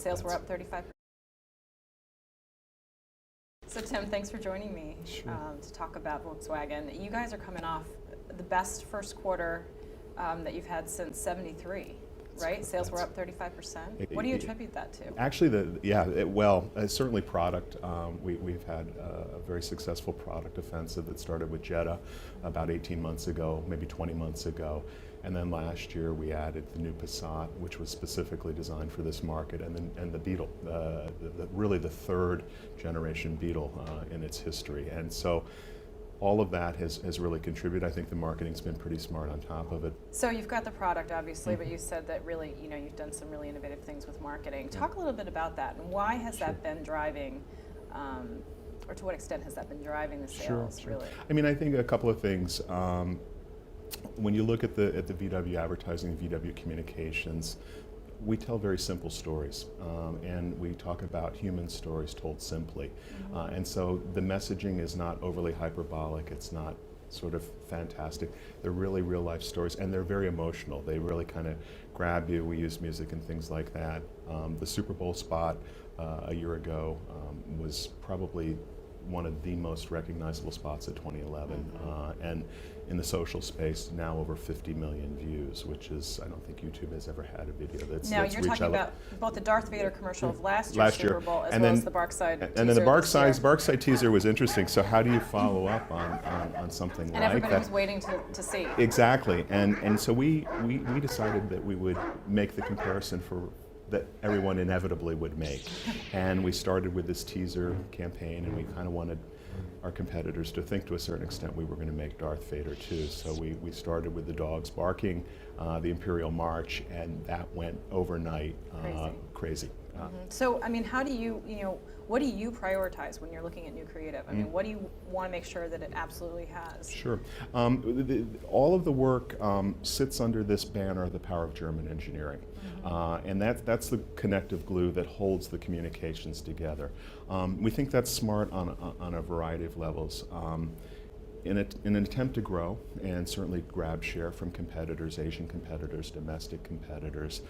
Sales were up 35%. So Tim, thanks for joining me to talk about Volkswagen. You guys are coming off the best first quarter that you've had since '73, right? Sales were up 35%. What do you attribute that to? Actually, certainly product. We've had a very successful product offensive that started with Jetta about 18 months ago, maybe 20 months ago. And then last year we added the new Passat, which was specifically designed for this market, and the Beetle, really the third generation Beetle in its history. And so all of that has really contributed. I think the marketing's been pretty smart on top of it. So you've got the product, obviously, but you said that really, you've done some really innovative things with marketing. Talk a little bit about that, and why has that been driving, or to what extent has that been driving the sales, really? I mean, I think a couple of things. When you look at the VW advertising, VW communications, we tell very simple stories, and we talk about human stories told simply. And so the messaging is not overly hyperbolic, it's not sort of fantastic. They're really real life stories, and they're very emotional. They really kind of grab you. We use music and things like that. The Super Bowl spot a year ago was probably one of the most recognizable spots of 2011, and in the social space now over 50 million views, which is, I don't think YouTube has ever had a video that's Now you're talking about both the Darth Vader commercial of last year's Super Bowl as well as the Barkside teaser. And then the Barkside teaser was interesting. So how do you follow up on something like that? And everybody was waiting to see. Exactly, and so we decided that we would make the comparison that everyone inevitably would make. And we started with this teaser campaign, and we kind of wanted our competitors to think to a certain extent we were going to make Darth Vader too. So we started with the dogs barking, the Imperial March, and that went overnight crazy. So, I mean, how do you, what do you prioritize when you're looking at new creative? I mean, what do you want to make sure that it absolutely has? Sure. All of the work sits under this banner, the power of German engineering. And that's the connective glue that holds the communications together. We think that's smart on a variety of levels. In an attempt to grow and certainly grab share from competitors, Asian competitors, domestic competitors,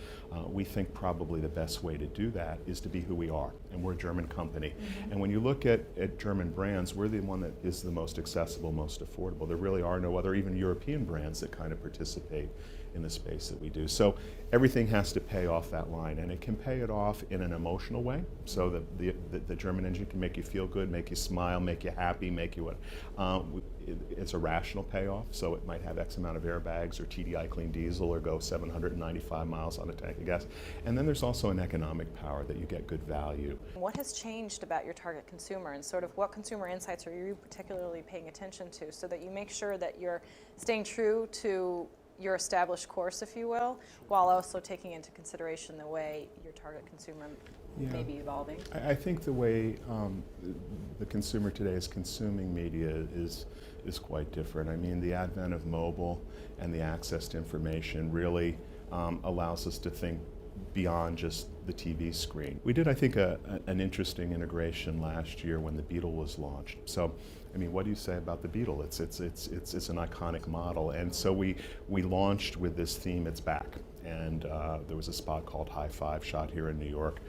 we think probably the best way to do that is to be who we are, and we're a German company. And when you look at German brands, we're the one that is the most accessible, most affordable. There really are no other, even European brands that kind of participate in the space that we do. So everything has to pay off that line, and it can pay it off in an emotional way. So the German engine can make you feel good, make you smile, make you happy, make you what. It's a rational payoff, so it might have X amount of airbags or TDI clean diesel or go 795 miles on a tank of gas. And then there's also an economic power that you get good value. What has changed about your target consumer, and sort of what consumer insights are you particularly paying attention to so that you make sure that you're staying true to your established course, if you will, while also taking into consideration the way your target consumer may be evolving? I think the way the consumer today is consuming media is quite different. I mean, the advent of mobile and the access to information really allows us to think beyond just the TV screen. We did, I think, an interesting integration last year when the Beetle was launched. So, I mean, what do you say about the Beetle? It's an iconic model, and so we launched with this theme. It's back, and there was a spot called High Five shot here in New York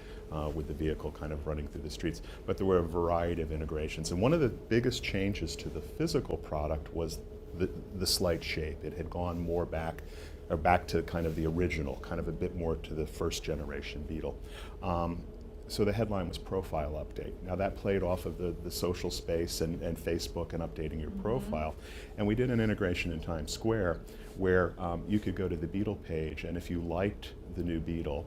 with the vehicle kind of running through the streets. But there were a variety of integrations, and one of the biggest changes to the physical product was the slight shape. It had gone more back to kind of the original, kind of a bit more to the first generation Beetle. So the headline was Profile Update. Now that played off of the social space and Facebook and updating your profile. And we did an integration in Times Square where you could go to the Beetle page, and if you liked the new Beetle,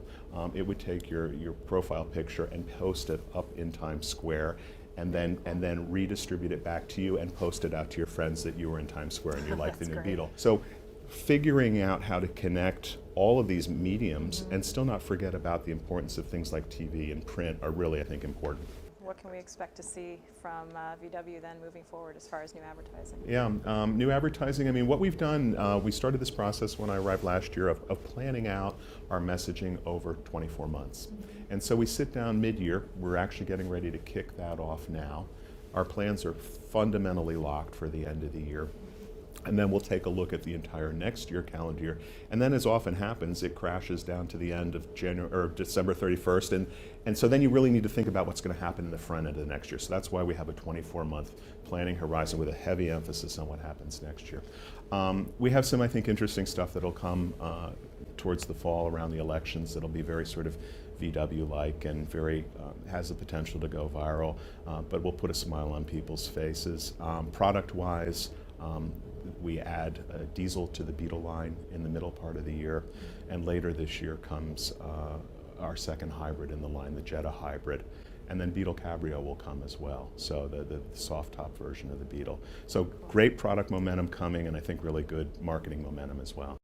it would take your profile picture and post it up in Times Square, and then redistribute it back to you and post it out to your friends that you were in Times Square and you liked the new Beetle. So figuring out how to connect all of these mediums and still not forget about the importance of things like TV and print are really, I think, important. What can we expect to see from VW then moving forward as far as new advertising? Yeah, new advertising, I mean, what we've done, we started this process when I arrived last year of planning out our messaging over 24 months. And so we sit down mid-year, we're actually getting ready to kick that off now. Our plans are fundamentally locked for the end of the year. And then we'll take a look at the entire next year, calendar year. And then, as often happens, it crashes down to the end of January or December 31st. And so then you really need to think about what's going to happen in the front end of the next year. So that's why we have a 24-month planning horizon with a heavy emphasis on what happens next year. We have some, I think, interesting stuff that'll come towards the fall around the elections that'll be very sort of VW-like and very has the potential to go viral, but will put a smile on people's faces. Product-wise, we add diesel to the Beetle line in the middle part of the year, and later this year comes our second hybrid in the line, the Jetta hybrid, and then Beetle Cabrio will come as well, so the soft top version of the Beetle. So great product momentum coming, and I think really good marketing momentum as well.